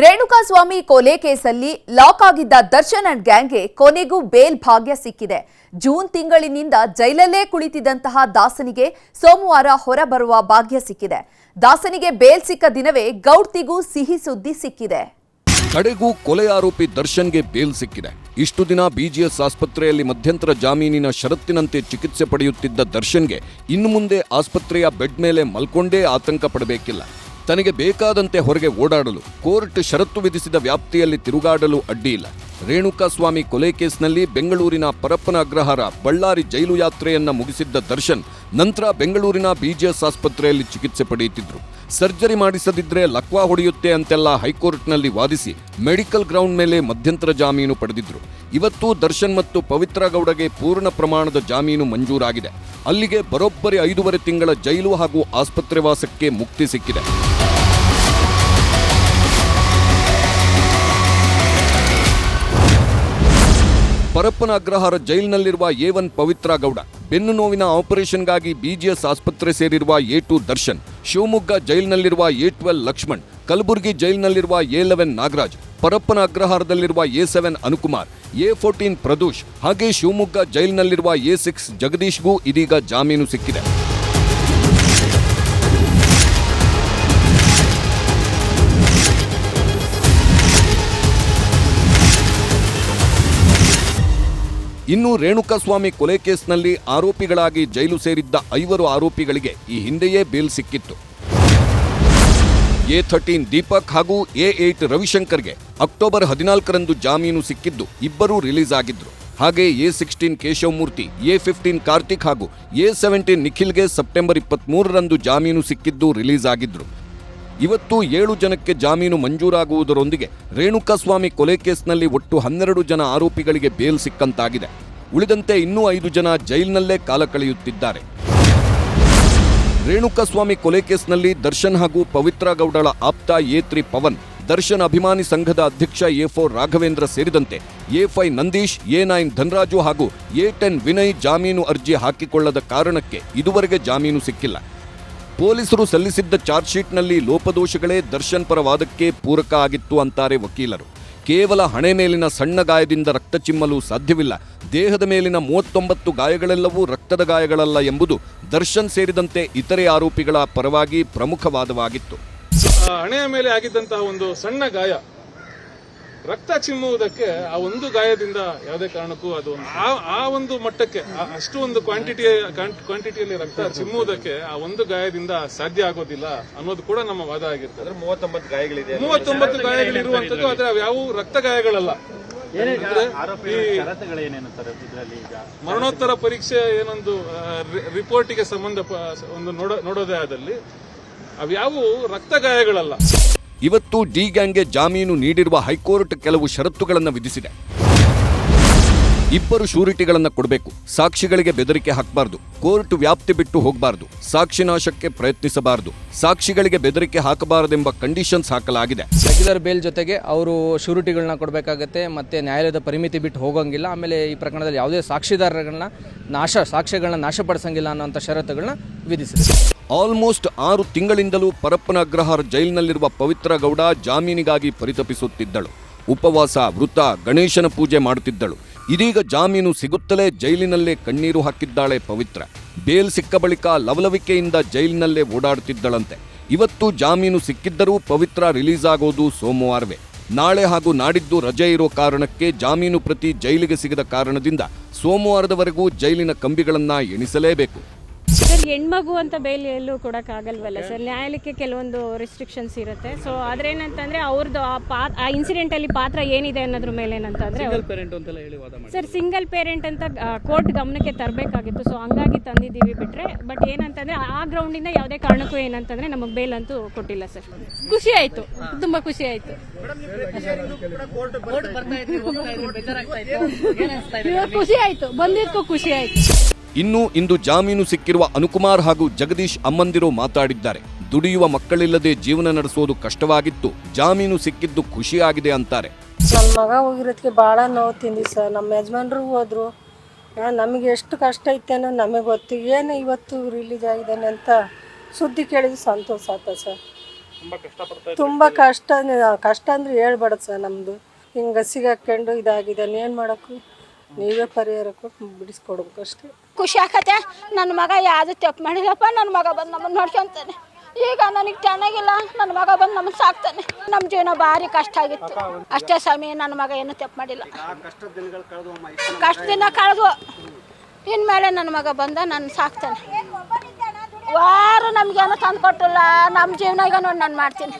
ರೇಣುಕಾಸ್ವಾಮಿ ಕೊಲೆ ಕೇಸಲ್ಲಿ ಲಾಕ್ ಆಗಿದ್ದ ದರ್ಶನ್ ಅಂಡ್ ಗ್ಯಾಂಗ್ಗೆ ಕೊನೆಗೂ ಬೇಲ್ ಭಾಗ್ಯ ಸಿಕ್ಕಿದೆ. ಜೂನ್ ತಿಂಗಳಿನಿಂದ ಜೈಲಲ್ಲೇ ಕುಳಿತಿದ್ದಂತಹ ದಾಸನಿಗೆ ಸೋಮವಾರ ಹೊರಬರುವ ಭಾಗ್ಯ ಸಿಕ್ಕಿದೆ. ದಾಸನಿಗೆ ಬೇಲ್ ಸಿಕ್ಕ ದಿನವೇ ಗೌಡ್ತಿಗೂ ಸಿಹಿ ಸುದ್ದಿ ಸಿಕ್ಕಿದೆ. ಕಡೆಗೂ ಕೊಲೆ ಆರೋಪಿ ದರ್ಶನ್ಗೆ ಬೇಲ್ ಸಿಕ್ಕಿದೆ. ಇಷ್ಟು ದಿನ ಬಿಜಿಎಸ್ ಆಸ್ಪತ್ರೆಯಲ್ಲಿ ಮಧ್ಯಂತರ ಜಾಮೀನಿನ ಷರತ್ತಿನಂತೆ ಚಿಕಿತ್ಸೆ ಪಡೆಯುತ್ತಿದ್ದ ದರ್ಶನ್ಗೆ ಇನ್ನು ಮುಂದೆ ಆಸ್ಪತ್ರೆಯ ಬೆಡ್ ಮೇಲೆ ಮಲ್ಕೊಂಡೇ ಆತಂಕ ಪಡಬೇಕಿಲ್ಲ. ತನಗೆ ಬೇಕಾದಂತೆ ಹೊರಗೆ ಓಡಾಡಲು, ಕೋರ್ಟ್ ಷರತ್ತು ವಿಧಿಸಿದ ವ್ಯಾಪ್ತಿಯಲ್ಲಿ ತಿರುಗಾಡಲು ಅಡ್ಡಿಯಿಲ್ಲ. ರೇಣುಕಾಸ್ವಾಮಿ ಕೊಲೆ ಕೇಸ್ನಲ್ಲಿ ಬೆಂಗಳೂರಿನ ಪರಪ್ಪನ ಅಗ್ರಹಾರ ಬಳ್ಳಾರಿ ಜೈಲು ಯಾತ್ರೆಯನ್ನ ಮುಗಿಸಿದ್ದ ದರ್ಶನ್ ನಂತರ ಬೆಂಗಳೂರಿನ ಬಿಜಿಎಸ್ ಆಸ್ಪತ್ರೆಯಲ್ಲಿ ಚಿಕಿತ್ಸೆ ಪಡೆಯುತ್ತಿದ್ರು. ಸರ್ಜರಿ ಮಾಡಿಸದಿದ್ರೆ ಲಕ್ವಾ ಹೊಡೆಯುತ್ತೆ ಅಂತೆಲ್ಲ ಹೈಕೋರ್ಟ್ನಲ್ಲಿ ವಾದಿಸಿ ಮೆಡಿಕಲ್ ಗ್ರೌಂಡ್ ಮೇಲೆ ಮಧ್ಯಂತರ ಜಾಮೀನು ಪಡೆದಿದ್ರು. ಇವತ್ತು ದರ್ಶನ್ ಮತ್ತು ಪವಿತ್ರ ಗೌಡಗೆ ಪೂರ್ಣ ಪ್ರಮಾಣದ ಜಾಮೀನು ಮಂಜೂರಾಗಿದೆ. ಅಲ್ಲಿಗೆ ಬರೋಬ್ಬರಿ 5.5 ತಿಂಗಳ ಜೈಲು ಹಾಗೂ ಆಸ್ಪತ್ರೆ ವಾಸಕ್ಕೆ ಮುಕ್ತಿ ಸಿಕ್ಕಿದೆ. ಪರಪ್ಪನ ಅಗ್ರಹಾರ ಜೈಲಿನಲ್ಲಿರುವ A1 ಪವಿತ್ರ ಗೌಡ, ಬೆನ್ನು ನೋವಿನ ಆಪರೇಷನ್ಗಾಗಿ ಬಿಜಿಎಸ್ ಆಸ್ಪತ್ರೆ ಸೇರಿರುವ A2 Darshan, Shivamogga ಜೈಲಿನಲ್ಲಿರುವ A12 Lakshman, Kalaburagi ಜೈಲಿನಲ್ಲಿರುವ A11 Nagaraj, Parappana ಅಗ್ರಹಾರದಲ್ಲಿರುವ A7 Anukumar, A14 Pradosh ಹಾಗೆ ಶಿವಮೊಗ್ಗ ಜೈಲಿನಲ್ಲಿರುವ A6 ಜಗದೀಶ್ಗೂ ಇದೀಗ ಜಾಮೀನು ಸಿಕ್ಕಿದೆ. ಇನ್ನು ರೇಣುಕಾಸ್ವಾಮಿ ಕೊಲೆ ಕೇಸ್ನಲ್ಲಿ ಆರೋಪಿಗಳಾಗಿ ಜೈಲು ಸೇರಿದ್ದ 5 ಆರೋಪಿಗಳಿಗೆ ಈ ಹಿಂದೆಯೇ ಬೇಲ್ ಸಿಕ್ಕಿತ್ತು. A13 ದೀಪಕ್ ಹಾಗೂ A8 ರವಿಶಂಕರ್ಗೆ ಅಕ್ಟೋಬರ್ 14ರಂದು ಜಾಮೀನು ಸಿಕ್ಕಿದ್ದು ಇಬ್ಬರೂ ರಿಲೀಸ್ ಆಗಿದ್ರು. ಹಾಗೆ A16 ಕೇಶವಮೂರ್ತಿ, A15 ಕಾರ್ತಿಕ್ ಹಾಗೂ A17 ನಿಖಿಲ್ಗೆ ಸೆಪ್ಟೆಂಬರ್ 23ರಂದು ಜಾಮೀನು ಸಿಕ್ಕಿದ್ದು ರಿಲೀಸ್ ಆಗಿದ್ರು. ಇವತ್ತು 7 ಜನಕ್ಕೆ ಜಾಮೀನು ಮಂಜೂರಾಗುವುದರೊಂದಿಗೆ ರೇಣುಕಾಸ್ವಾಮಿ ಕೊಲೆ ಕೇಸ್ನಲ್ಲಿ ಒಟ್ಟು 12 ಜನ ಆರೋಪಿಗಳಿಗೆ ಬೇಲ್ ಸಿಕ್ಕಂತಾಗಿದೆ. ಉಳಿದಂತೆ ಇನ್ನೂ 5 ಜನ ಜೈಲಿನಲ್ಲೇ ಕಾಲ ಕಳೆಯುತ್ತಿದ್ದಾರೆ. ರೇಣುಕಾಸ್ವಾಮಿ ಕೊಲೆ ಕೇಸ್ನಲ್ಲಿ ದರ್ಶನ್ ಹಾಗೂ ಪವಿತ್ರ ಗೌಡಳ ಆಪ್ತ A3 ಪವನ್, ದರ್ಶನ್ ಅಭಿಮಾನಿ ಸಂಘದ ಅಧ್ಯಕ್ಷ A4 ರಾಘವೇಂದ್ರ ಸೇರಿದಂತೆ A5 ನಂದೀಶ್, A9 ಧನರಾಜು ಹಾಗೂ A10 ವಿನಯ್ ಜಾಮೀನು ಅರ್ಜಿ ಹಾಕಿಕೊಳ್ಳದ ಕಾರಣಕ್ಕೆ ಇದುವರೆಗೆ ಜಾಮೀನು ಸಿಕ್ಕಿಲ್ಲ. ಪೊಲೀಸರು ಸಲ್ಲಿಸಿದ್ದ ಚಾರ್ಜ್ ಶೀಟ್ನಲ್ಲಿ ಲೋಪದೋಷಗಳೇ ದರ್ಶನ್ ಪರ ವಾದಕ್ಕೆ ಪೂರಕ ಆಗಿತ್ತು ಅಂತಾರೆ ವಕೀಲರು. ಕೇವಲ ಹಣೆ ಮೇಲಿನ ಸಣ್ಣ ಗಾಯದಿಂದ ರಕ್ತ ಚಿಮ್ಮಲು ಸಾಧ್ಯವಿಲ್ಲ. ದೇಹದ ಮೇಲಿನ 39 ಗಾಯಗಳೆಲ್ಲವೂ ರಕ್ತದ ಗಾಯಗಳಲ್ಲ ಎಂಬುದು ದರ್ಶನ್ ಸೇರಿದಂತೆ ಇತರೆ ಆರೋಪಿಗಳ ಪರವಾಗಿ ಪ್ರಮುಖ ವಾದವಾಗಿತ್ತು. ಹಣೆಯ ಮೇಲೆ ಆಗಿದ್ದಂತಹ ಒಂದು ಸಣ್ಣ ಗಾಯ ರಕ್ತ ಚಿಮ್ಮುವುದಕ್ಕೆ ಆ ಒಂದು ಗಾಯದಿಂದ ಯಾವುದೇ ಕಾರಣಕ್ಕೂ ಅದು ಆ ಒಂದು ಮಟ್ಟಕ್ಕೆ ಅಷ್ಟು ಒಂದು ಕ್ವಾಂಟಿಟಿಯಲ್ಲಿ ರಕ್ತ ಚಿಮ್ಮುವುದಕ್ಕೆ ಆ ಒಂದು ಗಾಯದಿಂದ ಸಾಧ್ಯ ಆಗೋದಿಲ್ಲ ಅನ್ನೋದು ಕೂಡ ನಮ್ಮ ವಾದ ಆಗಿರ್ತದೆ. 39 ಗಾಯಗಳಿರುವಂತದ್ದು, ಆದ್ರೆ ಯಾವ ರಕ್ತ ಗಾಯಗಳಲ್ಲ. ಮರಣೋತ್ತರ ಪರೀಕ್ಷೆ ಏನೊಂದು ರಿಪೋರ್ಟಿಗೆ ಸಂಬಂಧ ಒಂದು ನೋಡೋದೇ ಆದಲ್ಲಿ ಅವ್ಯಾವು ರಕ್ತ ಗಾಯಗಳಲ್ಲ. ಇವತ್ತು ಡಿ ಗ್ಯಾಂಗ್ಗೆ ಜಾಮೀನು ನೀಡಿರುವ ಹೈಕೋರ್ಟ್ ಕೆಲವು ಷರತ್ತುಗಳನ್ನು ವಿಧಿಸಿದೆ. 2 ಶ್ಯೂರಿಟಿಗಳನ್ನು ಕೊಡಬೇಕು, ಸಾಕ್ಷಿಗಳಿಗೆ ಬೆದರಿಕೆ ಹಾಕಬಾರದು, ಕೋರ್ಟ್ ವ್ಯಾಪ್ತಿ ಬಿಟ್ಟು ಹೋಗಬಾರದು, ಸಾಕ್ಷಿ ನಾಶಕ್ಕೆ ಪ್ರಯತ್ನಿಸಬಾರದು, ಸಾಕ್ಷಿಗಳಿಗೆ ಬೆದರಿಕೆ ಹಾಕಬಾರದೆಂಬ ಕಂಡೀಷನ್ಸ್ ಹಾಕಲಾಗಿದೆ. ರೆಗ್ಯುಲರ್ ಬೇಲ್ ಜೊತೆಗೆ ಅವರು ಶ್ಯೂರಿಟಿಗಳನ್ನ ಕೊಡಬೇಕಾಗತ್ತೆ, ಮತ್ತೆ ನ್ಯಾಯಾಲಯದ ಪರಿಮಿತಿ ಬಿಟ್ಟು ಹೋಗೋಂಗಿಲ್ಲ. ಆಮೇಲೆ ಈ ಪ್ರಕರಣದಲ್ಲಿ ಯಾವುದೇ ಸಾಕ್ಷಿಗಳನ್ನ ನಾಶಪಡಿಸಂಗಿಲ್ಲ ಅನ್ನೋಂಥ ಷರತ್ತುಗಳನ್ನ ವಿಧಿಸಿದೆ. ಆಲ್ಮೋಸ್ಟ್ 6 ತಿಂಗಳಿಂದಲೂ ಪರಪ್ಪನ ಅಗ್ರಹಾರ ಜೈಲಿನಲ್ಲಿರುವ ಪವಿತ್ರ ಗೌಡ ಜಾಮೀನಿಗಾಗಿ ಪರಿತಪಿಸುತ್ತಿದ್ದಳು. ಉಪವಾಸ, ವೃತ, ಗಣೇಶನ ಪೂಜೆ ಮಾಡುತ್ತಿದ್ದಳು. ಇದೀಗ ಜಾಮೀನು ಸಿಗುತ್ತಲೇ ಜೈಲಿನಲ್ಲೇ ಕಣ್ಣೀರು ಹಾಕಿದ್ದಾಳೆ ಪವಿತ್ರ. ಬೇಲ್ ಸಿಕ್ಕ ಬಳಿಕ ಲವಲವಿಕೆಯಿಂದ ಜೈಲಿನಲ್ಲೇ ಓಡಾಡುತ್ತಿದ್ದಳಂತೆ. ಇವತ್ತು ಜಾಮೀನು ಸಿಕ್ಕಿದ್ದರೂ ಪವಿತ್ರ ರಿಲೀಸ್ ಆಗೋದು ಸೋಮವಾರವೇ. ನಾಳೆ ಹಾಗೂ ನಾಡಿದ್ದು ರಜೆ ಇರೋ ಕಾರಣಕ್ಕೆ ಜಾಮೀನು ಪ್ರತಿ ಜೈಲಿಗೆ ಸಿಗದ ಕಾರಣದಿಂದ ಸೋಮವಾರದವರೆಗೂ ಜೈಲಿನ ಕಂಬಿಗಳನ್ನ ಎಣಿಸಲೇಬೇಕು. ಸರ್, ಹೆಣ್ಮಗು ಅಂತ ಬೇಲ್ ಎಲ್ಲೂ ಕೊಡೋಕ್ಕಾಗಲ್ವಲ್ಲ ಸರ್. ನ್ಯಾಯಾಲಯಕ್ಕೆ ಕೆಲವೊಂದು ರೆಸ್ಟ್ರಿಕ್ಷನ್ಸ್ ಇರುತ್ತೆ. ಸೊ ಆದ್ರೇನಂತಂದ್ರೆ ಅವ್ರದ್ದು ಆ ಇನ್ಸಿಡೆಂಟ್ ಅಲ್ಲಿ ಪಾತ್ರ ಏನಿದೆ ಅನ್ನೋದ್ರ ಮೇಲೆ ಏನಂತಂದ್ರೆ ಸರ್ ಸಿಂಗಲ್ ಪೇರೆಂಟ್ ಅಂತ ಕೋರ್ಟ್ ಗಮನಕ್ಕೆ ತರಬೇಕಾಗಿತ್ತು. ಸೊ ಹಂಗಾಗಿ ತಂದಿದ್ದೀವಿ ಬಿಟ್ರೆ, ಬಟ್ ಏನಂತಂದ್ರೆ ಆ ಗ್ರೌಂಡಿಂದ ಯಾವುದೇ ಕಾರಣಕ್ಕೂ ಏನಂತಂದ್ರೆ ನಮಗೆ ಬೇಲ್ ಅಂತೂ ಕೊಟ್ಟಿಲ್ಲ ಸರ್. ಖುಷಿ ಆಯ್ತು, ತುಂಬಾ ಖುಷಿ ಆಯ್ತು. ಖುಷಿ ಆಯ್ತು, ಬಂದಿದ್ದಕ್ಕೂ ಖುಷಿ ಆಯ್ತು. ಇನ್ನು ಇಂದು ಜಾಮೀನು ಸಿಕ್ಕಿರುವ ಅನುಕುಮಾರ್ ಹಾಗೂ ಜಗದೀಶ್ ಅಮ್ಮಂದಿರು ಮಾತಾಡಿದ್ದಾರೆ. ದುಡಿಯುವ ಮಕ್ಕಳಿಲ್ಲದೆ ಜೀವನ ನಡೆಸೋದು ಕಷ್ಟವಾಗಿತ್ತು, ಜಾಮೀನು ಸಿಕ್ಕಿದ್ದು ಖುಷಿಯಾಗಿದೆ ಅಂತಾರೆ. ನನ್ನ ಮಗ ಹೋಗಿರೋದಕ್ಕೆ ಭಾಳ ನೋವು ತಿಂದಿ ಸರ್. ನಮ್ಮ ಯಜಮಾನ್ರು ಹೋದ್ರು, ನಮಗೆ ಎಷ್ಟು ಕಷ್ಟ ಐತೇನೋ ನಮಗೆ ಗೊತ್ತು. ಏನು ಇವತ್ತು ರಿಲೀಸ್ ಆಗಿದ್ದಾನೆ ಅಂತ ಸುದ್ದಿ ಕೇಳಿದ್ರೆ ಸಂತೋಷ ಆಯ್ತು ಸರ್. ತುಂಬ ಕಷ್ಟ ಅಂದ್ರೆ ಹೇಳ್ಬಾರ್ದು ಸರ್. ನಮ್ಮದು ಹಿಂಗೆ ಸಿಗಾಕೊಂಡು ಇದಾಗಿದೆ, ಏನು ಮಾಡೋಕ್ಕೂ ನೀವೇ ಪರಿಹಾರ ಕೊಟ್ಟು ಬಿಡಿಸ್ಕೊಡ್ಬೇಕು ಅಷ್ಟೇ. ಖುಷಿ ಆಕತ್ತೆ. ನನ್ನ ಮಗ ಯಾವುದು ತಪ್ಪು ಮಾಡಿಲ್ಲಪ್ಪ, ನನ್ನ ಮಗ ಬಂದು ನಮ್ಮನ್ನು ನೋಡ್ಕೊತಾನೆ. ಈಗ ನನಗೆ ಚೆನ್ನಾಗಿಲ್ಲ, ನನ್ನ ಮಗ ಬಂದು ನಮ್ಮನ್ನು ಸಾಕ್ತಾನೆ. ನಮ್ಮ ಜೀವನ ಭಾರಿ ಕಷ್ಟ ಆಗಿತ್ತು ಅಷ್ಟೇ ಸ್ವಾಮಿ. ನನ್ನ ಮಗ ಏನು ತಪ್ಪು ಮಾಡಿಲ್ಲ. ಕಷ್ಟ ದಿನ ಕಳೆದು ಇನ್ಮೇಲೆ ನನ್ನ ಮಗ ಬಂದ ನನ್ನ ಸಾಕ್ತಾನೆ. ವಾರು ನಮಗೇನು ತಂದು ಕೊಟ್ಟಿಲ್ಲ. ನಮ್ಮ ಜೀವನ ಈಗ ನೋಡಿ ನಾನು ಮಾಡ್ತೀನಿ.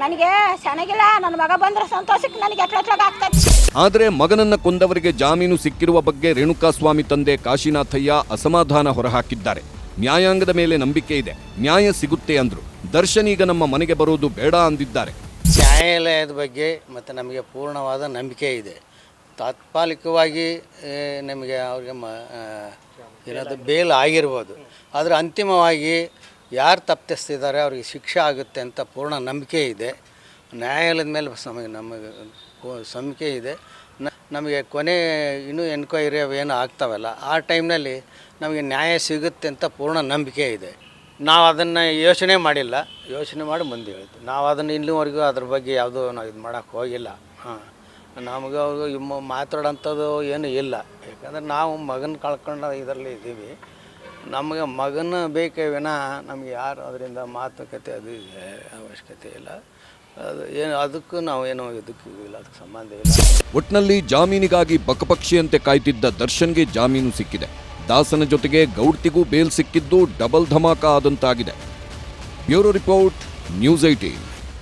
ನನಗೆ ಚೆನ್ನಾಗಿಲ್ಲ, ನನ್ನ ಮಗ ಬಂದರೆ ಸಂತೋಷಕ್ಕೆ ನನಗೆ ಆಗ್ತದೆ. ಆದರೆ ಮಗನನ್ನ ಕೊಂದವರಿಗೆ ಜಾಮೀನು ಸಿಕ್ಕಿರುವ ಬಗ್ಗೆ ರೇಣುಕಾಸ್ವಾಮಿ ತಂದೆ ಕಾಶಿನಾಥಯ್ಯ ಅಸಮಾಧಾನ ಹೊರಹಾಕಿದ್ದಾರೆ. ನ್ಯಾಯಾಂಗದ ಮೇಲೆ ನಂಬಿಕೆ ಇದೆ, ನ್ಯಾಯ ಸಿಗುತ್ತೆ ಅಂದ್ರು. ದರ್ಶನ್ ಈಗ ನಮ್ಮ ಮನೆಗೆ ಬರೋದು ಬೇಡ ಅಂದಿದ್ದಾರೆ. ನ್ಯಾಯಾಲಯದ ಬಗ್ಗೆ ಮತ್ತು ನಮಗೆ ಪೂರ್ಣವಾದ ನಂಬಿಕೆ ಇದೆ. ತಾತ್ಕಾಲಿಕವಾಗಿ ನಮಗೆ ಅವ್ರಿಗೆ ಏನಾದರೂ ಬೇಲ್ ಆಗಿರ್ಬೋದು, ಆದರೆ ಅಂತಿಮವಾಗಿ ಯಾರು ತಪ್ಪಿಸ್ತಿದ್ದಾರೆ ಅವ್ರಿಗೆ ಶಿಕ್ಷೆ ಆಗುತ್ತೆ ಅಂತ ಪೂರ್ಣ ನಂಬಿಕೆ ಇದೆ. ನ್ಯಾಯಾಲಯದ ಮೇಲೆ ನಮಗೆ ನಂಬಿಕೆ ಇದೆ. ನಮಗೆ ಕೊನೆ ಇನ್ನೂ ಎನ್ಕ್ವೈರಿ ಅವೇನು ಆಗ್ತಾವಲ್ಲ, ಆ ಟೈಮ್ನಲ್ಲಿ ನಮಗೆ ನ್ಯಾಯ ಸಿಗುತ್ತೆ ಅಂತ ಪೂರ್ಣ ನಂಬಿಕೆ ಇದೆ. ನಾವು ಅದನ್ನು ಯೋಚನೆ ಮಾಡಿಲ್ಲ, ಯೋಚನೆ ಮಾಡಿ ಮುಂದೆ ಹೇಳ್ತೀವಿ. ನಾವು ಅದನ್ನು ಇಲ್ಲಿವರೆಗೂ ಅದ್ರ ಬಗ್ಗೆ ಯಾವುದೂ ನಾವು ಇದು ಮಾಡೋಕ್ಕೆ ಹೋಗಿಲ್ಲ. ನಮಗೆ ಮಾತಾಡೋಂಥದ್ದು ಏನೂ ಇಲ್ಲ. ಯಾಕಂದರೆ ನಾವು ಮಗನ ಕಳ್ಕೊಂಡು ಇದರಲ್ಲಿ ಇದ್ದೀವಿ. ನಮಗೆ ಮಗನ ಬೇಕೇ ವಿನಃ ನಮಗೆ ಯಾರು ಅದರಿಂದ ಮಾತುಕತೆ ಅದು ಅವಶ್ಯಕತೆ ಇಲ್ಲ. ಅದು ಏನು ಅದಕ್ಕೂ ನಾವು ಏನೋ ಇದಕ್ಕೂ ಇಲ್ಲ, ಅದಕ್ಕೆ ಸಂಬಂಧ ಇಲ್ಲ. ಒಟ್ನಲ್ಲಿ ಜಾಮೀನಿಗಾಗಿ ಬಕಪಕ್ಷಿಯಂತೆ ಕಾಯ್ತಿದ್ದ ದರ್ಶನ್ಗೆ ಜಾಮೀನು ಸಿಕ್ಕಿದೆ. ದಾಸನ ಜೊತೆಗೆ ಗೌಡ್ತಿಗೂ ಬೇಲ್ ಸಿಕ್ಕಿದ್ದು ಡಬಲ್ ಧಮಾಕ ಆದಂತಾಗಿದೆ. Bureau report, news 18.